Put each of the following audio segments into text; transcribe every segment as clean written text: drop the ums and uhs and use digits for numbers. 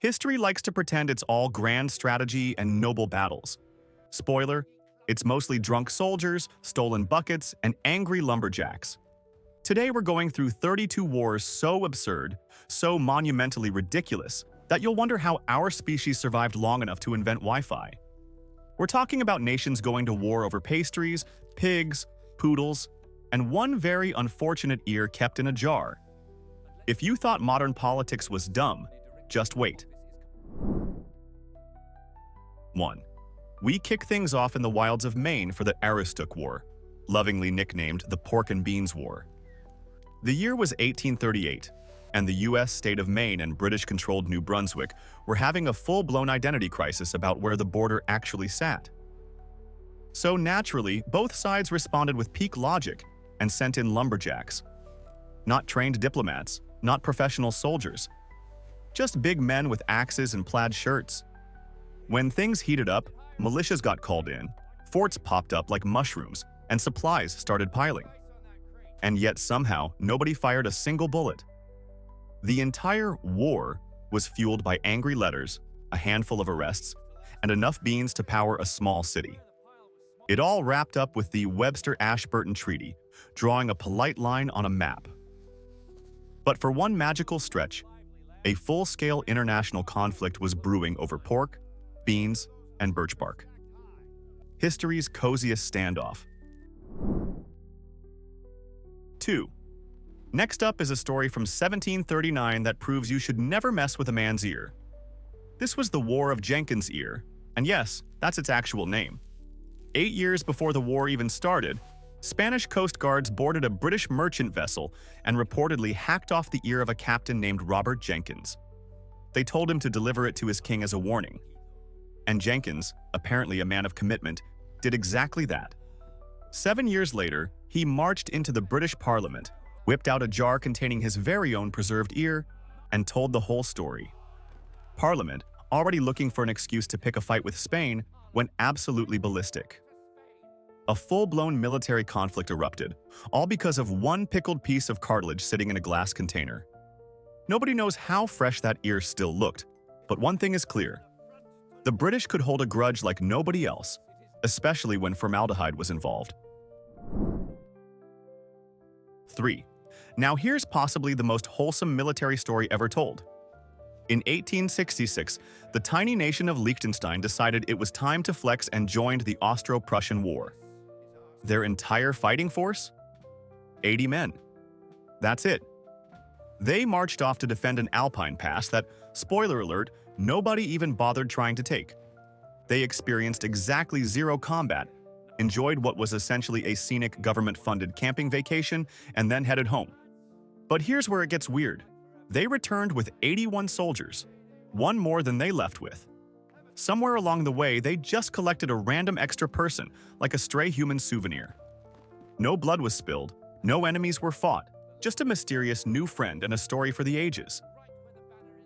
History likes to pretend it's all grand strategy and noble battles. Spoiler, it's mostly drunk soldiers, stolen buckets, and angry lumberjacks. Today we're going through 32 wars so absurd, so monumentally ridiculous, that you'll wonder how our species survived long enough to invent Wi-Fi. We're talking about nations going to war over pastries, pigs, poodles, and one very unfortunate ear kept in a jar. If you thought modern politics was dumb, just wait. 1. We kick things off in the wilds of Maine for the Aroostook War, lovingly nicknamed the Pork and Beans War. The year was 1838, and the U.S. state of Maine and British-controlled New Brunswick were having a full-blown identity crisis about where the border actually sat. So naturally, both sides responded with peak logic and sent in lumberjacks. Not trained diplomats, not professional soldiers. Just big men with axes and plaid shirts. When things heated up, militias got called in, forts popped up like mushrooms, and supplies started piling. And yet somehow, nobody fired a single bullet. The entire war was fueled by angry letters, a handful of arrests, and enough beans to power a small city. It all wrapped up with the Webster-Ashburton Treaty, drawing a polite line on a map. But for one magical stretch, a full-scale international conflict was brewing over pork, beans, and birch bark. History's coziest standoff. 2. Next up is a story from 1739 that proves you should never mess with a man's ear. This was the War of Jenkins Ear, and yes, that's its actual name. 8 years before the war even started, Spanish Coast Guards boarded a British merchant vessel and reportedly hacked off the ear of a captain named Robert Jenkins. They told him to deliver it to his king as a warning. And Jenkins, apparently a man of commitment, did exactly that. 7 years later, he marched into the British Parliament, whipped out a jar containing his very own preserved ear, and told the whole story. Parliament, already looking for an excuse to pick a fight with Spain, went absolutely ballistic. A full-blown military conflict erupted, all because of one pickled piece of cartilage sitting in a glass container. Nobody knows how fresh that ear still looked, but one thing is clear. The British could hold a grudge like nobody else, especially when formaldehyde was involved. 3. Now here's possibly the most wholesome military story ever told. In 1866, the tiny nation of Liechtenstein decided it was time to flex and joined the Austro-Prussian War. Their entire fighting force? 80 men. That's it. They marched off to defend an Alpine pass that, spoiler alert, nobody even bothered trying to take. They experienced exactly zero combat, enjoyed what was essentially a scenic government-funded camping vacation, and then headed home. But here's where it gets weird. They returned with 81 soldiers, one more than they left with. Somewhere along the way, they just collected a random extra person, like a stray human souvenir. No blood was spilled, no enemies were fought, just a mysterious new friend and a story for the ages.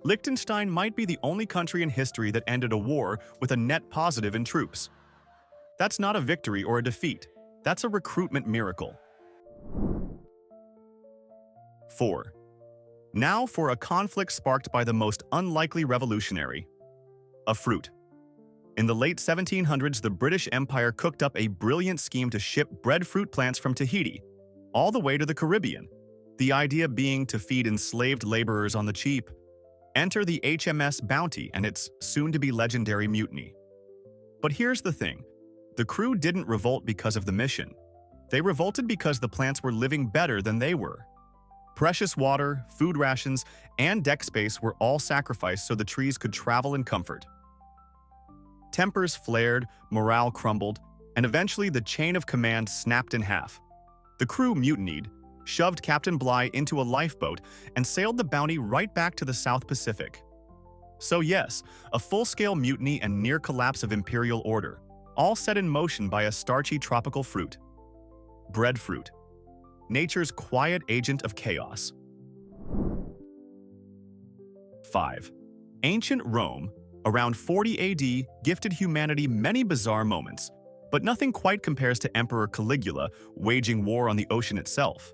Liechtenstein might be the only country in history that ended a war with a net positive in troops. That's not a victory or a defeat. That's a recruitment miracle. 4. Now for a conflict sparked by the most unlikely revolutionary. A fruit. In the late 1700s, the British Empire cooked up a brilliant scheme to ship breadfruit plants from Tahiti, all the way to the Caribbean. The idea being to feed enslaved laborers on the cheap. Enter the HMS Bounty and its soon-to-be legendary mutiny. But here's the thing. The crew didn't revolt because of the mission. They revolted because the plants were living better than they were. Precious water, food rations, and deck space were all sacrificed so the trees could travel in comfort. Tempers flared, morale crumbled, and eventually the chain of command snapped in half. The crew mutinied, shoved Captain Bligh into a lifeboat, and sailed the Bounty right back to the South Pacific. So yes, a full-scale mutiny and near collapse of imperial order, all set in motion by a starchy tropical fruit. Breadfruit. Nature's quiet agent of chaos. 5. Ancient Rome, around 40 AD, gifted humanity many bizarre moments, but nothing quite compares to Emperor Caligula waging war on the ocean itself.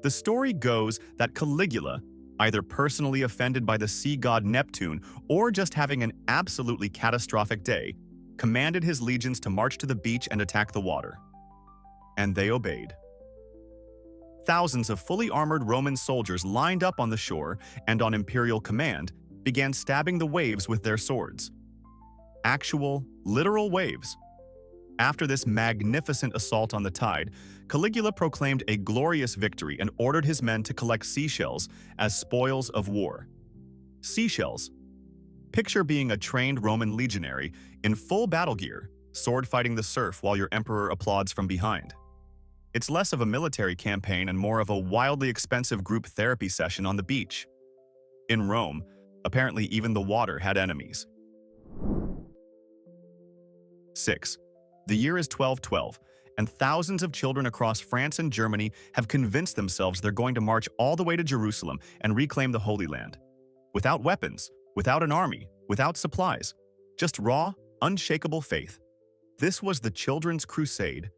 The story goes that Caligula, either personally offended by the sea god Neptune or just having an absolutely catastrophic day, commanded his legions to march to the beach and attack the water. And they obeyed. Thousands of fully armored Roman soldiers lined up on the shore and on imperial command began stabbing the waves with their swords. Actual, literal waves. After this magnificent assault on the tide, Caligula proclaimed a glorious victory and ordered his men to collect seashells as spoils of war. Seashells. Picture being a trained Roman legionary in full battle gear, sword fighting the surf while your emperor applauds from behind. It's less of a military campaign and more of a wildly expensive group therapy session on the beach. In Rome, apparently even the water had enemies. 6. The year is 1212, and thousands of children across France and Germany have convinced themselves they're going to march all the way to Jerusalem and reclaim the Holy Land. Without weapons, without an army, without supplies, just raw, unshakable faith. This was the Children's Crusade,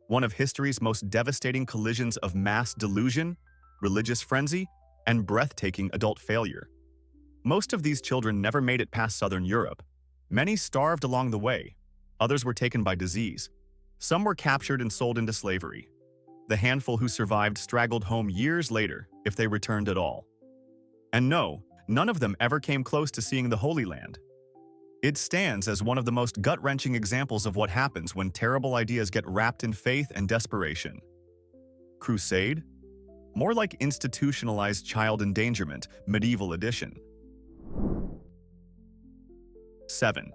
one of history's most devastating collisions of mass delusion, religious frenzy, and breathtaking adult failure. Most of these children never made it past southern Europe. Many starved along the way. Others were taken by disease. Some were captured and sold into slavery. The handful who survived straggled home years later, if they returned at all. And no, none of them ever came close to seeing the Holy Land. It stands as one of the most gut-wrenching examples of what happens when terrible ideas get wrapped in faith and desperation. Crusade? More like institutionalized child endangerment, medieval edition. 7.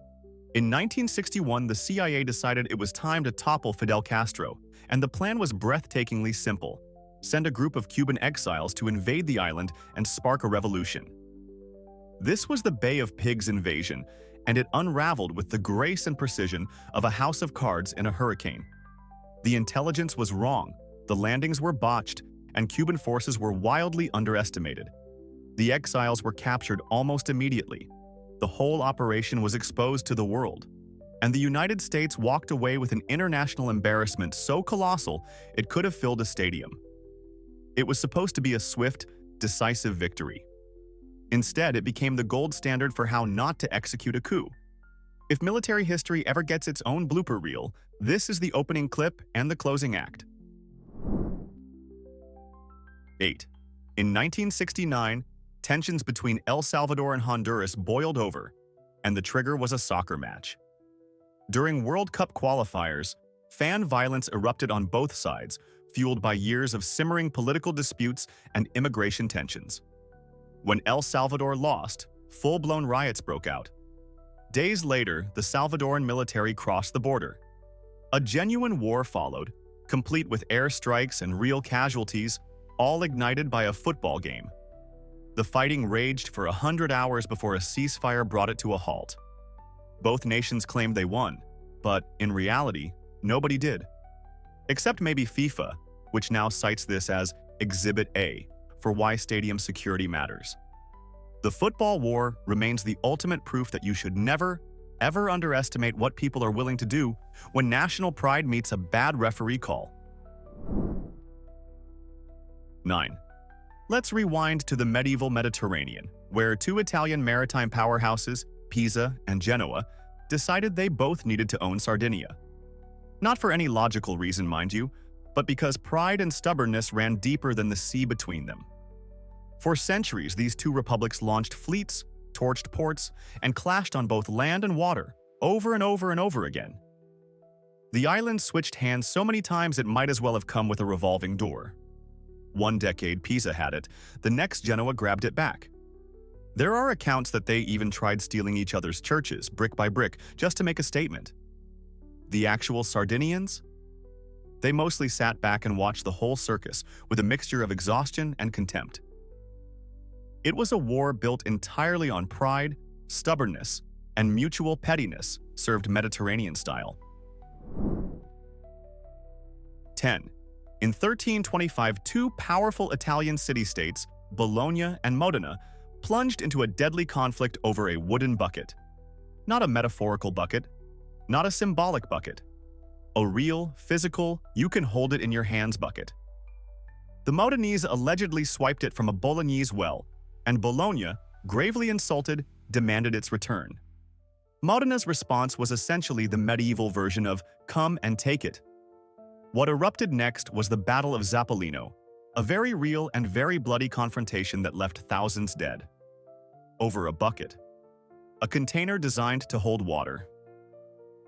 In 1961, the CIA decided it was time to topple Fidel Castro, and the plan was breathtakingly simple: send a group of Cuban exiles to invade the island and spark a revolution. This was the Bay of Pigs invasion, and it unraveled with the grace and precision of a house of cards in a hurricane. The intelligence was wrong, the landings were botched, and Cuban forces were wildly underestimated. The exiles were captured almost immediately. The whole operation was exposed to the world, and the United States walked away with an international embarrassment so colossal it could have filled a stadium. It was supposed to be a swift, decisive victory. Instead, it became the gold standard for how not to execute a coup. If military history ever gets its own blooper reel, this is the opening clip and the closing act. 8. In 1969, tensions between El Salvador and Honduras boiled over, and the trigger was a soccer match. During World Cup qualifiers, fan violence erupted on both sides, fueled by years of simmering political disputes and immigration tensions. When El Salvador lost, full-blown riots broke out. Days later, the Salvadoran military crossed the border. A genuine war followed, complete with airstrikes and real casualties, all ignited by a football game. The fighting raged for 100 hours before a ceasefire brought it to a halt. Both nations claimed they won, but in reality, nobody did. Except maybe FIFA, which now cites this as Exhibit A for why stadium security matters. The football war remains the ultimate proof that you should never, ever underestimate what people are willing to do when national pride meets a bad referee call. 9. Let's rewind to the medieval Mediterranean, where two Italian maritime powerhouses, Pisa and Genoa, decided they both needed to own Sardinia. Not for any logical reason, mind you, but because pride and stubbornness ran deeper than the sea between them. For centuries, these two republics launched fleets, torched ports, and clashed on both land and water, over and over and over again. The island switched hands so many times it might as well have come with a revolving door. One decade Pisa had it, the next Genoa grabbed it back. There are accounts that they even tried stealing each other's churches, brick by brick, just to make a statement. The actual Sardinians? They mostly sat back and watched the whole circus with a mixture of exhaustion and contempt. It was a war built entirely on pride, stubbornness, and mutual pettiness, served Mediterranean style. 10. In 1325, two powerful Italian city-states, Bologna and Modena, plunged into a deadly conflict over a wooden bucket. Not a metaphorical bucket, not a symbolic bucket. A real, physical, you-can-hold-it-in-your-hands bucket. The Modenese allegedly swiped it from a Bolognese well, and Bologna, gravely insulted, demanded its return. Modena's response was essentially the medieval version of "come and take it." What erupted next was the Battle of Zappolino, a very real and very bloody confrontation that left thousands dead. Over a bucket. A container designed to hold water.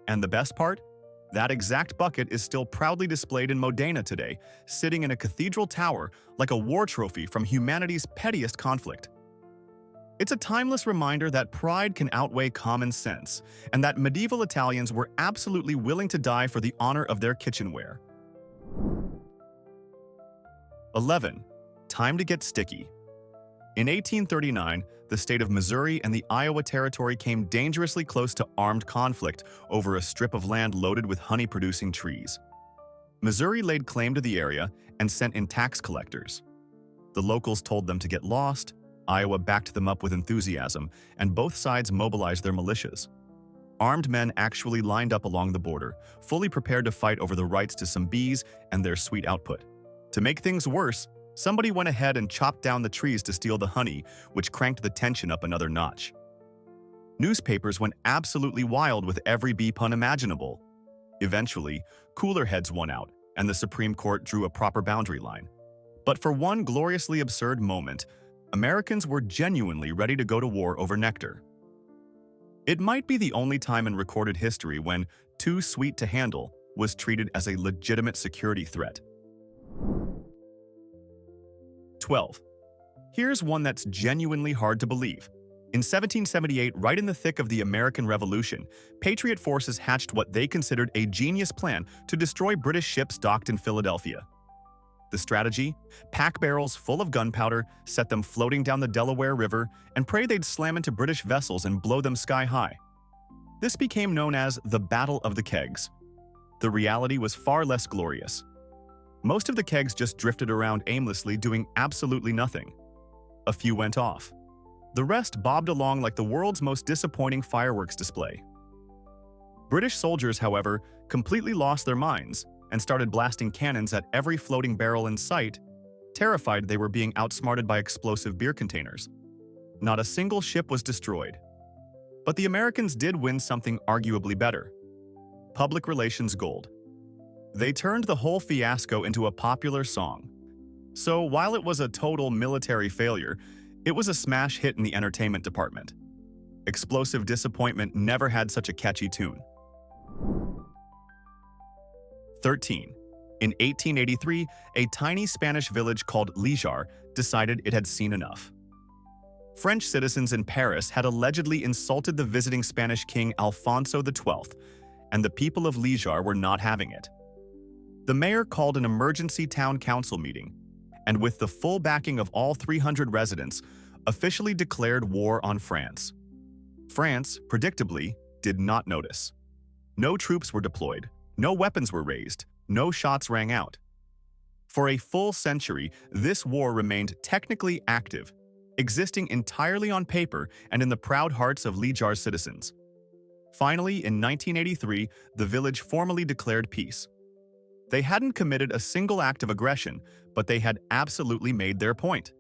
And the best part? That exact bucket is still proudly displayed in Modena today, sitting in a cathedral tower like a war trophy from humanity's pettiest conflict. It's a timeless reminder that pride can outweigh common sense, and that medieval Italians were absolutely willing to die for the honor of their kitchenware. 11. Time to get sticky. In 1839, the state of Missouri and the Iowa Territory came dangerously close to armed conflict over a strip of land loaded with honey-producing trees. Missouri laid claim to the area and sent in tax collectors. The locals told them to get lost. Iowa backed them up with enthusiasm, and both sides mobilized their militias. Armed men actually lined up along the border, fully prepared to fight over the rights to some bees and their sweet output. To make things worse, somebody went ahead and chopped down the trees to steal the honey, which cranked the tension up another notch. Newspapers went absolutely wild with every bee pun imaginable. Eventually, cooler heads won out, and the Supreme Court drew a proper boundary line. But for one gloriously absurd moment, Americans were genuinely ready to go to war over nectar. It might be the only time in recorded history when "too sweet to handle" was treated as a legitimate security threat. 12. Here's one that's genuinely hard to believe. In 1778, right in the thick of the American Revolution, Patriot forces hatched what they considered a genius plan to destroy British ships docked in Philadelphia. The strategy? Pack barrels full of gunpowder, set them floating down the Delaware River, and pray they'd slam into British vessels and blow them sky high. This became known as the Battle of the Kegs. The reality was far less glorious. Most of the kegs just drifted around aimlessly, doing absolutely nothing. A few went off. The rest bobbed along like the world's most disappointing fireworks display. British soldiers, however, completely lost their minds and started blasting cannons at every floating barrel in sight, terrified they were being outsmarted by explosive beer containers. Not a single ship was destroyed. But the Americans did win something arguably better: public relations gold. They turned the whole fiasco into a popular song. So while it was a total military failure, it was a smash hit in the entertainment department. Explosive disappointment never had such a catchy tune. 13. In 1883, a tiny Spanish village called Lisar decided it had seen enough. French citizens in Paris had allegedly insulted the visiting Spanish king Alfonso XII, and the people of Lisar were not having it. The mayor called an emergency town council meeting, and with the full backing of all 300 residents, officially declared war on France. France, predictably, did not notice. No troops were deployed, no weapons were raised, no shots rang out. For a full century, this war remained technically active, existing entirely on paper and in the proud hearts of Lisar's citizens. Finally, in 1983, the village formally declared peace. They hadn't committed a single act of aggression, but they had absolutely made their point.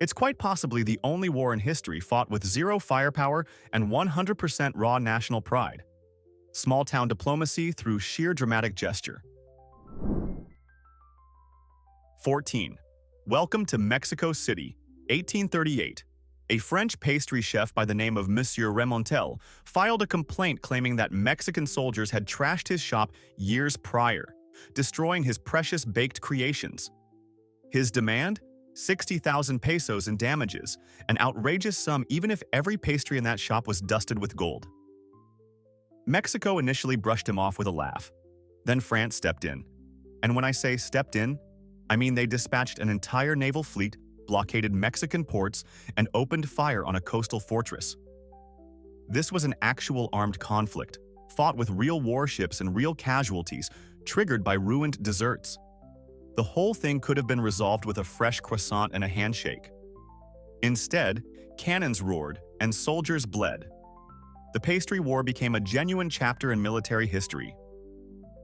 It's quite possibly the only war in history fought with zero firepower and 100% raw national pride. Small-town diplomacy through sheer dramatic gesture. 14. Welcome to Mexico City, 1838. A French pastry chef by the name of Monsieur Remontel filed a complaint claiming that Mexican soldiers had trashed his shop years prior, destroying his precious baked creations. His demand? 60,000 pesos in damages, an outrageous sum even if every pastry in that shop was dusted with gold. Mexico initially brushed him off with a laugh. Then France stepped in. And when I say stepped in, I mean they dispatched an entire naval fleet, blockaded Mexican ports, and opened fire on a coastal fortress. This was an actual armed conflict, fought with real warships and real casualties, triggered by ruined deserts. The whole thing could have been resolved with a fresh croissant and a handshake. Instead, cannons roared and soldiers bled. The Pastry War became a genuine chapter in military history.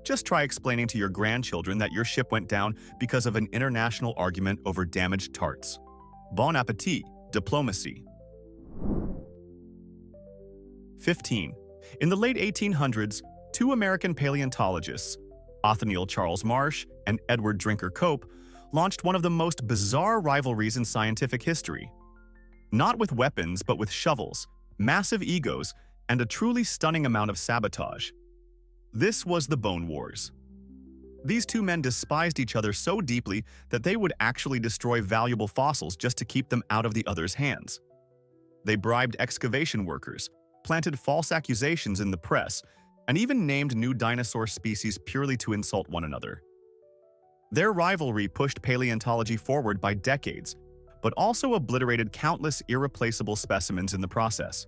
Just try explaining to your grandchildren that your ship went down because of an international argument over damaged tarts. Bon appétit, Diplomacy. 15. In the late 1800s, two American paleontologists, Othniel Charles Marsh and Edward Drinker Cope, launched one of the most bizarre rivalries in scientific history. Not with weapons, but with shovels, massive egos, and a truly stunning amount of sabotage. This was the Bone Wars. These two men despised each other so deeply that they would actually destroy valuable fossils just to keep them out of the other's hands. They bribed excavation workers, planted false accusations in the press, and even named new dinosaur species purely to insult one another. Their rivalry pushed paleontology forward by decades, but also obliterated countless irreplaceable specimens in the process.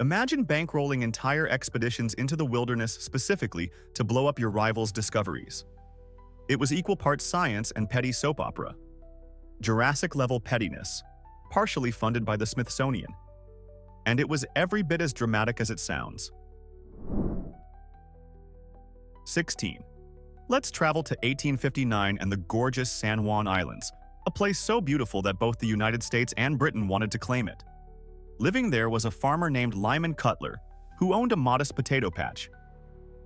Imagine bankrolling entire expeditions into the wilderness specifically to blow up your rivals' discoveries. It was equal parts science and petty soap opera. Jurassic-level pettiness, partially funded by the Smithsonian. And it was every bit as dramatic as it sounds. 16. Let's travel to 1859 and the gorgeous San Juan Islands, a place so beautiful that both the United States and Britain wanted to claim it. Living there was a farmer named Lyman Cutler, who owned a modest potato patch.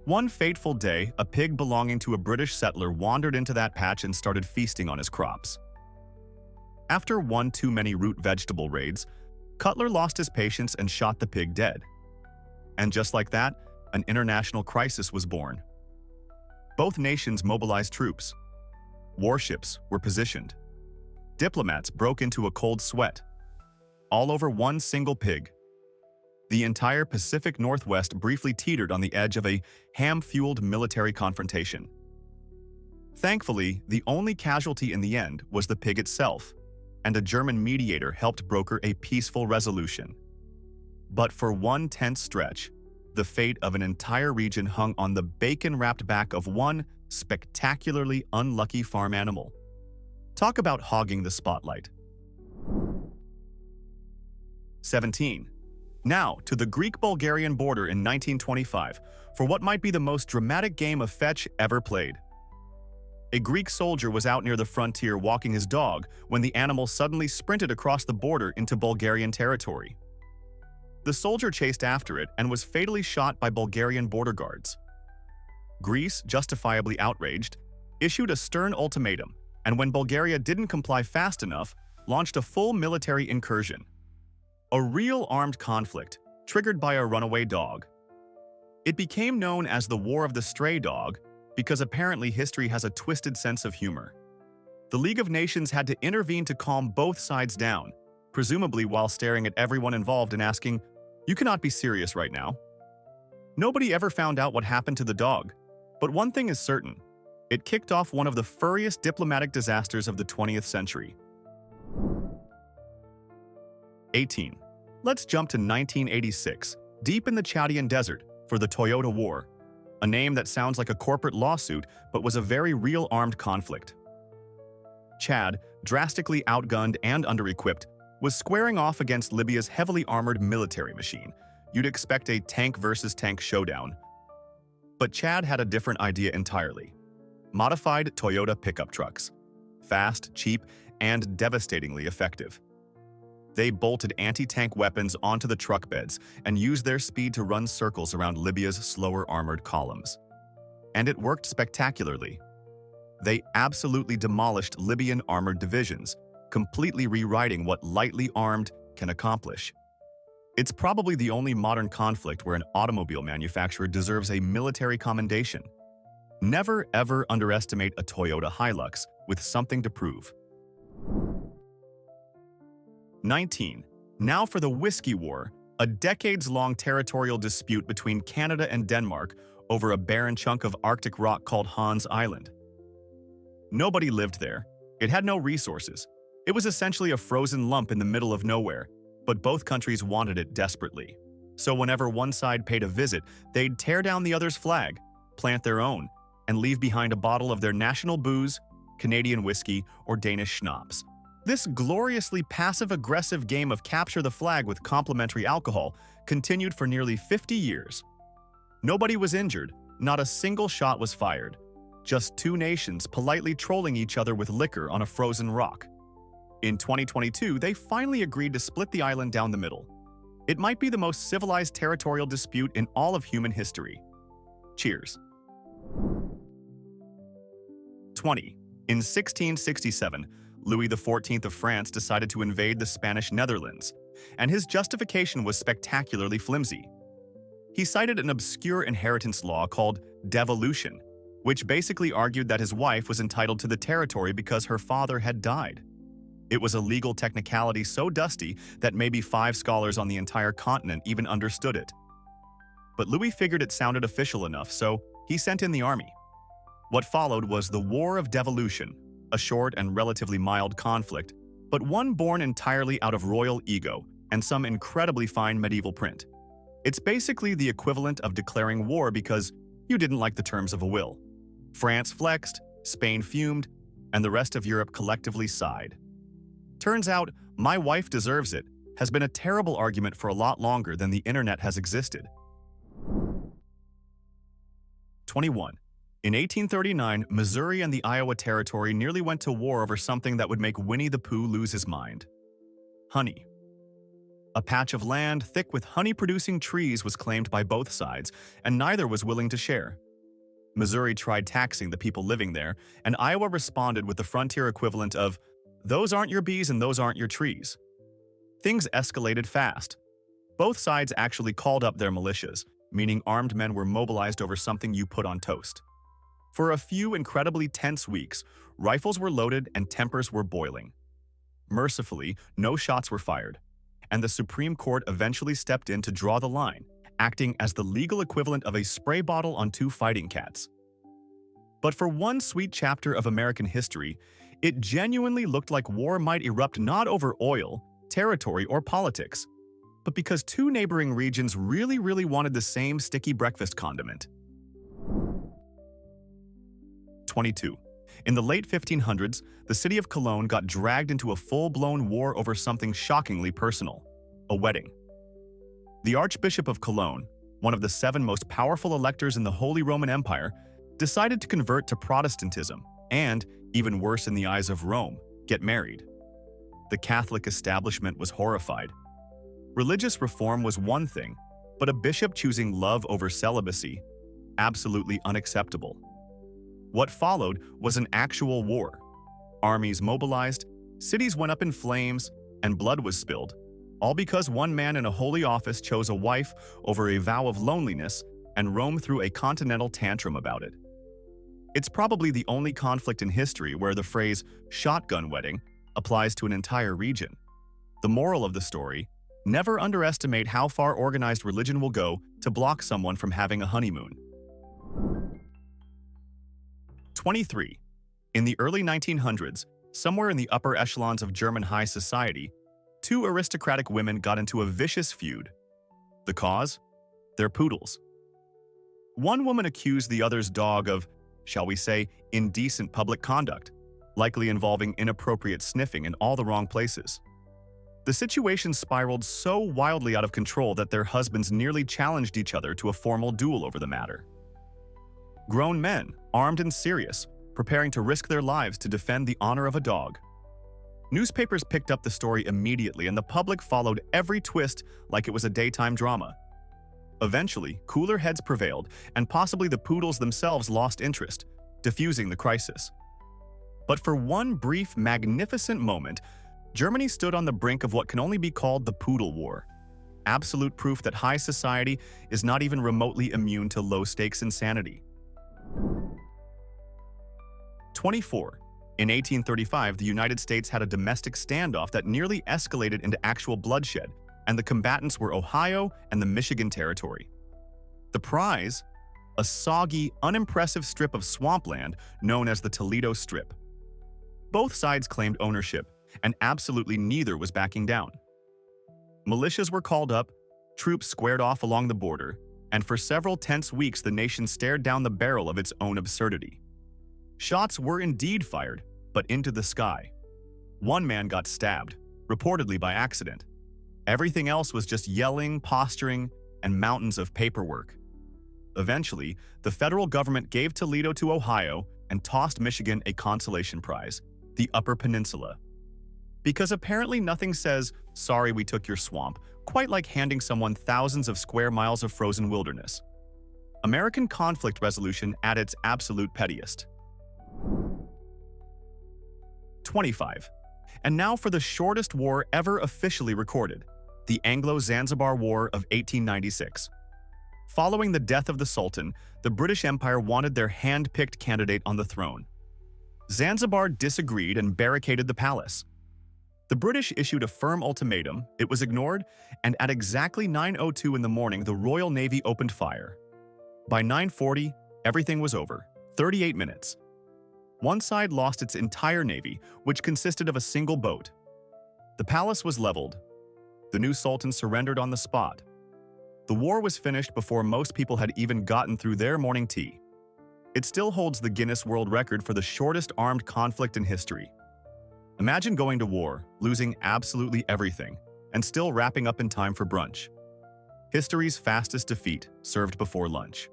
One fateful day, a pig belonging to a British settler wandered into that patch and started feasting on his crops. After one too many root vegetable raids, Cutler lost his patience and shot the pig dead. And just like that, an international crisis was born. Both nations mobilized troops. Warships were positioned. Diplomats broke into a cold sweat. All over one single pig. The entire Pacific Northwest briefly teetered on the edge of a ham-fueled military confrontation. Thankfully, the only casualty in the end was the pig itself, and a German mediator helped broker a peaceful resolution. But for one tense stretch, the fate of an entire region hung on the bacon-wrapped back of one spectacularly unlucky farm animal. Talk about hogging the spotlight. 17. Now, to the Greek-Bulgarian border in 1925 for what might be the most dramatic game of fetch ever played. A Greek soldier was out near the frontier walking his dog when the animal suddenly sprinted across the border into Bulgarian territory. The soldier chased after it and was fatally shot by Bulgarian border guards. Greece, justifiably outraged, issued a stern ultimatum, and when Bulgaria didn't comply fast enough, launched a full military incursion. A real armed conflict, triggered by a runaway dog. It became known as the War of the Stray Dog because apparently history has a twisted sense of humor. The League of Nations had to intervene to calm both sides down, presumably while staring at everyone involved and asking, "You cannot be serious right now." Nobody ever found out what happened to the dog, but one thing is certain. It kicked off one of the furriest diplomatic disasters of the 20th century. 18. Let's jump to 1986, deep in the Chadian desert, for the Toledo War, a name that sounds like a corporate lawsuit but was a very real armed conflict. Chad, drastically outgunned and under-equipped, was squaring off against Libya's heavily armored military machine. You'd expect a tank versus tank showdown. But Chad had a different idea entirely. Modified Toyota pickup trucks. Fast, cheap, and devastatingly effective. They bolted anti-tank weapons onto the truck beds and used their speed to run circles around Libya's slower armored columns. And it worked spectacularly. They absolutely demolished Libyan armored divisions, completely rewriting what lightly armed can accomplish. It's probably the only modern conflict where an automobile manufacturer deserves a military commendation. Never ever underestimate a Toyota Hilux with something to prove. 19. Now for the Whiskey War, a decades-long territorial dispute between Canada and Denmark over a barren chunk of Arctic rock called Hans Island. Nobody lived there. It had no resources. It was essentially a frozen lump in the middle of nowhere, but both countries wanted it desperately. So whenever one side paid a visit, they'd tear down the other's flag, plant their own, and leave behind a bottle of their national booze, Canadian whiskey, or Danish schnapps. This gloriously passive-aggressive game of capture the flag with complimentary alcohol continued for nearly 50 years. Nobody was injured, not a single shot was fired. Just two nations politely trolling each other with liquor on a frozen rock. In 2022, they finally agreed to split the island down the middle. It might be the most civilized territorial dispute in all of human history. Cheers. 20. In 1667, Louis XIV of France decided to invade the Spanish Netherlands, and his justification was spectacularly flimsy. He cited an obscure inheritance law called devolution, which basically argued that his wife was entitled to the territory because her father had died. It was a legal technicality so dusty that maybe 5 scholars on the entire continent even understood it. But Louis figured it sounded official enough, so he sent in the army. What followed was the War of Devolution, a short and relatively mild conflict, but one born entirely out of royal ego and some incredibly fine medieval print. It's basically the equivalent of declaring war because you didn't like the terms of a will. France flexed, Spain fumed, and the rest of Europe collectively sighed. Turns out, "my wife deserves it" has been a terrible argument for a lot longer than the internet has existed. 21. In 1839, Missouri and the Iowa Territory nearly went to war over something that would make Winnie the Pooh lose his mind. Honey. A patch of land thick with honey-producing trees was claimed by both sides, and neither was willing to share. Missouri tried taxing the people living there, and Iowa responded with the frontier equivalent of, "Those aren't your bees and those aren't your trees." Things escalated fast. Both sides actually called up their militias, meaning armed men were mobilized over something you put on toast. For a few incredibly tense weeks, rifles were loaded and tempers were boiling. Mercifully, no shots were fired, and the Supreme Court eventually stepped in to draw the line, acting as the legal equivalent of a spray bottle on 2 fighting cats. But for one sweet chapter of American history, it genuinely looked like war might erupt not over oil, territory, or politics, but because 2 neighboring regions really wanted the same sticky breakfast condiment. 22. In the late 1500s, the city of Cologne got dragged into a full-blown war over something shockingly personal: a wedding. The Archbishop of Cologne, one of the 7 most powerful electors in the Holy Roman Empire, decided to convert to Protestantism and, even worse in the eyes of Rome, get married. The Catholic establishment was horrified. Religious reform was one thing, but a bishop choosing love over celibacy? Absolutely unacceptable. What followed was an actual war. Armies mobilized, cities went up in flames, and blood was spilled, all because one man in a holy office chose a wife over a vow of loneliness, and Rome threw a continental tantrum about it. It's probably the only conflict in history where the phrase "shotgun wedding" applies to an entire region. The moral of the story: never underestimate how far organized religion will go to block someone from having a honeymoon. 23. In the early 1900s, somewhere in the upper echelons of German high society, 2 aristocratic women got into a vicious feud. The cause? Their poodles. One woman accused the other's dog of, shall we say, indecent public conduct, likely involving inappropriate sniffing in all the wrong places. The situation spiraled so wildly out of control that their husbands nearly challenged each other to a formal duel over the matter. Grown men, armed and serious, preparing to risk their lives to defend the honor of a dog. Newspapers picked up the story immediately, and the public followed every twist like it was a daytime drama. Eventually, cooler heads prevailed, and possibly the poodles themselves lost interest, diffusing the crisis. But for one brief, magnificent moment, Germany stood on the brink of what can only be called the Poodle War. Absolute proof that high society is not even remotely immune to low-stakes insanity. 24. In 1835, the United States had a domestic standoff that nearly escalated into actual bloodshed, and the combatants were Ohio and the Michigan Territory. The prize? A soggy, unimpressive strip of swampland known as the Toledo Strip. Both sides claimed ownership, and absolutely neither was backing down. Militias were called up, troops squared off along the border, and for several tense weeks the nation stared down the barrel of its own absurdity. Shots were indeed fired, but into the sky. One man got stabbed, reportedly by accident. Everything else was just yelling, posturing, and mountains of paperwork. Eventually, the federal government gave Toledo to Ohio and tossed Michigan a consolation prize, the Upper Peninsula. Because apparently nothing says, "Sorry we took your swamp," quite like handing someone thousands of square miles of frozen wilderness. American conflict resolution at its absolute pettiest. 25. And now for the shortest war ever officially recorded, the Anglo-Zanzibar War of 1896. Following the death of the Sultan, the British Empire wanted their hand-picked candidate on the throne. Zanzibar disagreed and barricaded the palace. The British issued a firm ultimatum, it was ignored, and at exactly 9:02 in the morning, the Royal Navy opened fire. By 9:40, everything was over, 38 minutes. One side lost its entire navy, which consisted of a single boat. The palace was leveled. The new sultan surrendered on the spot. The war was finished before most people had even gotten through their morning tea. It still holds the Guinness World Record for the shortest armed conflict in history. Imagine going to war, losing absolutely everything, and still wrapping up in time for brunch. History's fastest defeat, served before lunch.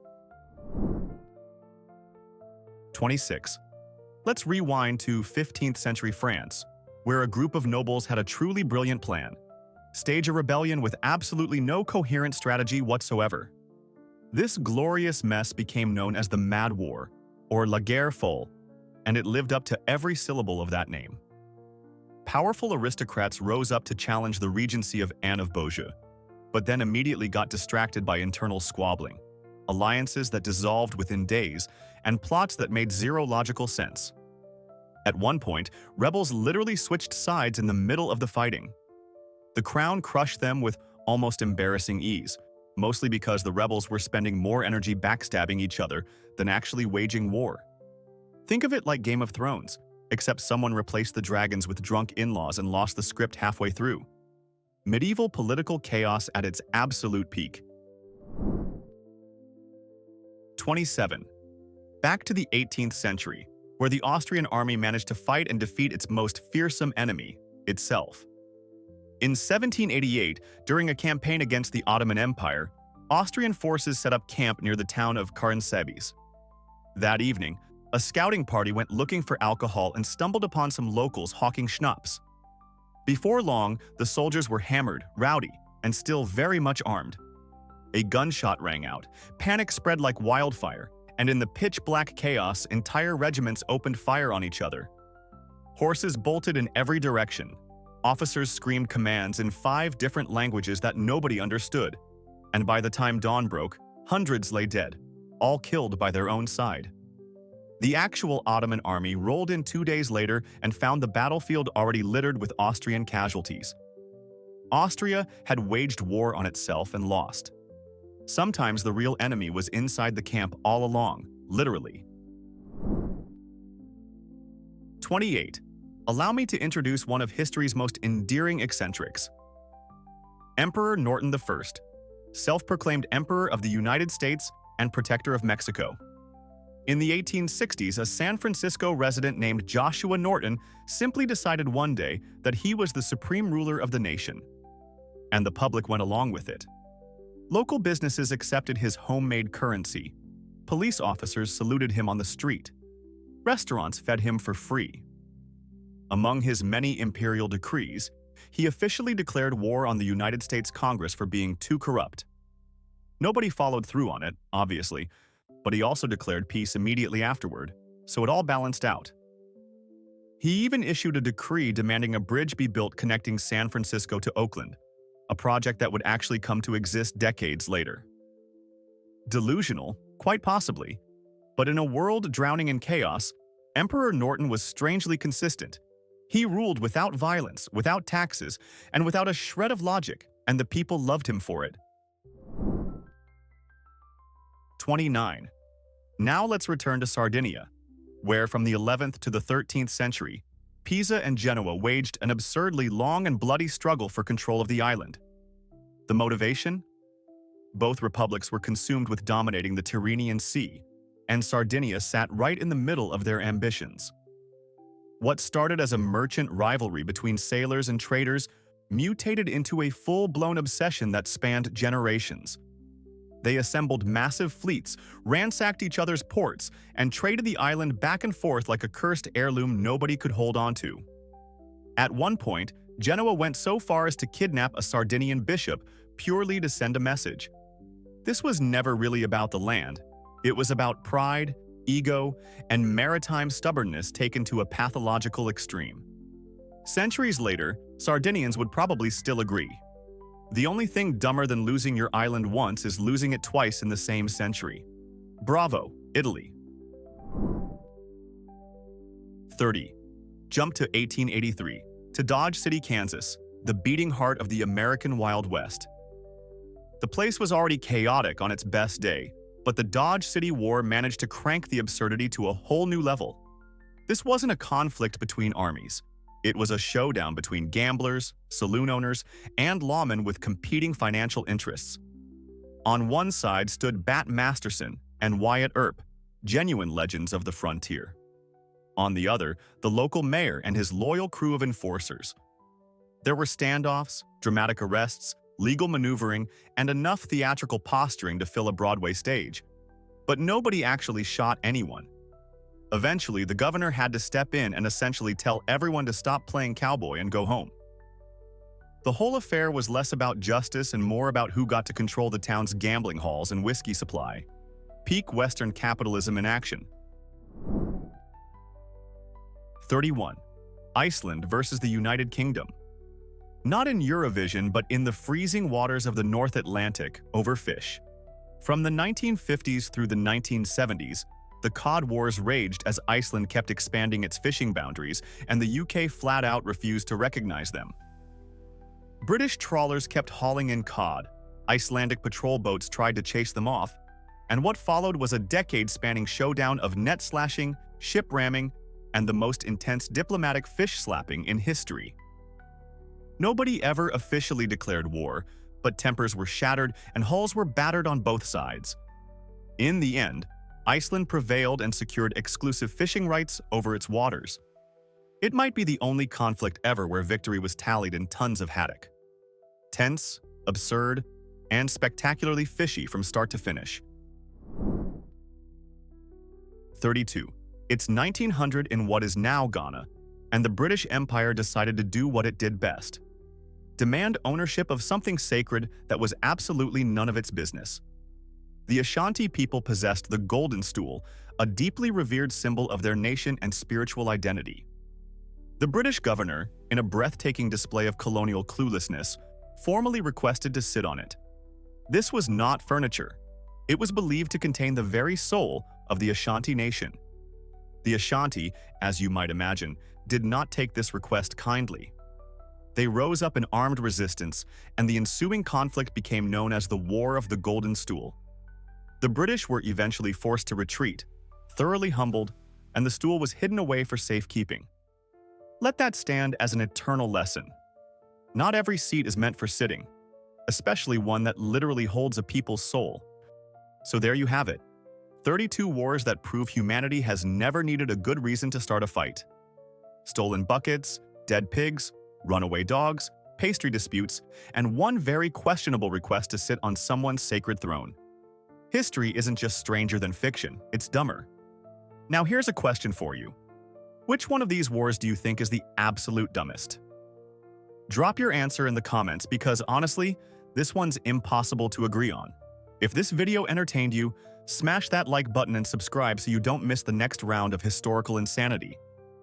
26. Let's rewind to 15th century France, where a group of nobles had a truly brilliant plan: stage a rebellion with absolutely no coherent strategy whatsoever. This glorious mess became known as the Mad War, or La Guerre Folle, and it lived up to every syllable of that name. Powerful aristocrats rose up to challenge the regency of Anne of Beaujeu, but then immediately got distracted by internal squabbling, alliances that dissolved within days, and plots that made zero logical sense. At one point, rebels literally switched sides in the middle of the fighting. The crown crushed them with almost embarrassing ease, mostly because the rebels were spending more energy backstabbing each other than actually waging war. Think of it like Game of Thrones, except someone replaced the dragons with drunk in-laws and lost the script halfway through. Medieval political chaos at its absolute peak. 27. Back to the 18th century, where the Austrian army managed to fight and defeat its most fearsome enemy, itself. In 1788, during a campaign against the Ottoman Empire, Austrian forces set up camp near the town of Caransebeș. That evening, a scouting party went looking for alcohol and stumbled upon some locals hawking schnapps. Before long, the soldiers were hammered, rowdy, and still very much armed. A gunshot rang out, panic spread like wildfire, and in the pitch-black chaos, entire regiments opened fire on each other. Horses bolted in every direction. Officers screamed commands in 5 different languages that nobody understood. And by the time dawn broke, hundreds lay dead, all killed by their own side. The actual Ottoman army rolled in 2 days later and found the battlefield already littered with Austrian casualties. Austria had waged war on itself and lost. Sometimes the real enemy was inside the camp all along, literally. 28. Allow me to introduce one of history's most endearing eccentrics. Emperor Norton I, self-proclaimed Emperor of the United States and Protector of Mexico. In the 1860s, a San Francisco resident named Joshua Norton simply decided one day that he was the supreme ruler of the nation. And the public went along with it. Local businesses accepted his homemade currency. Police officers saluted him on the street. Restaurants fed him for free. Among his many imperial decrees, he officially declared war on the United States Congress for being too corrupt. Nobody followed through on it, obviously, but he also declared peace immediately afterward, so it all balanced out. He even issued a decree demanding a bridge be built connecting San Francisco to Oakland, a project that would actually come to exist decades later. Delusional? Quite possibly. But in a world drowning in chaos, Emperor Norton was strangely consistent. He ruled without violence, without taxes, and without a shred of logic, and the people loved him for it. 29. Now let's return to Sardinia, where from the 11th to the 13th century, Pisa and Genoa waged an absurdly long and bloody struggle for control of the island. The motivation? Both republics were consumed with dominating the Tyrrhenian Sea, and Sardinia sat right in the middle of their ambitions. What started as a merchant rivalry between sailors and traders mutated into a full-blown obsession that spanned generations. They assembled massive fleets, ransacked each other's ports, and traded the island back and forth like a cursed heirloom nobody could hold on to. At one point, Genoa went so far as to kidnap a Sardinian bishop purely to send a message. This was never really about the land. It was about pride, ego, and maritime stubbornness taken to a pathological extreme. Centuries later, Sardinians would probably still agree. The only thing dumber than losing your island once is losing it twice in the same century. Bravo, Italy. 30. Jump to 1883, to Dodge City, Kansas, the beating heart of the American Wild West. The place was already chaotic on its best day, but the Dodge City War managed to crank the absurdity to a whole new level. This wasn't a conflict between armies. It was a showdown between gamblers, saloon owners, and lawmen with competing financial interests. On one side stood Bat Masterson and Wyatt Earp, genuine legends of the frontier. On the other, the local mayor and his loyal crew of enforcers. There were standoffs, dramatic arrests, legal maneuvering, and enough theatrical posturing to fill a Broadway stage. But nobody actually shot anyone. Eventually, the governor had to step in and essentially tell everyone to stop playing cowboy and go home. The whole affair was less about justice and more about who got to control the town's gambling halls and whiskey supply. Peak Western capitalism in action. 31. Iceland versus the United Kingdom. Not in Eurovision, but in the freezing waters of the North Atlantic over fish. From the 1950s through the 1970s, the Cod Wars raged as Iceland kept expanding its fishing boundaries, and the UK flat out refused to recognize them. British trawlers kept hauling in cod, Icelandic patrol boats tried to chase them off, and what followed was a decade-spanning showdown of net slashing, ship ramming, and the most intense diplomatic fish slapping in history. Nobody ever officially declared war, but tempers were shattered and hulls were battered on both sides. In the end, Iceland prevailed and secured exclusive fishing rights over its waters. It might be the only conflict ever where victory was tallied in tons of haddock. Tense, absurd, and spectacularly fishy from start to finish. 32. It's 1900 in what is now Ghana, and the British Empire decided to do what it did best: demand ownership of something sacred that was absolutely none of its business. The Ashanti people possessed the Golden Stool, a deeply revered symbol of their nation and spiritual identity. The British governor, in a breathtaking display of colonial cluelessness, formally requested to sit on it. This was not furniture. It was believed to contain the very soul of the Ashanti nation. The Ashanti, as you might imagine, did not take this request kindly. They rose up in armed resistance, and the ensuing conflict became known as the War of the Golden Stool. The British were eventually forced to retreat, thoroughly humbled, and the stool was hidden away for safekeeping. Let that stand as an eternal lesson. Not every seat is meant for sitting, especially one that literally holds a people's soul. So there you have it. 32 wars that prove humanity has never needed a good reason to start a fight. Stolen buckets, dead pigs, runaway dogs, pastry disputes, and one very questionable request to sit on someone's sacred throne. History isn't just stranger than fiction, it's dumber. Now here's a question for you. Which one of these wars do you think is the absolute dumbest? Drop your answer in the comments because honestly, this one's impossible to agree on. If this video entertained you, smash that like button and subscribe so you don't miss the next round of historical insanity.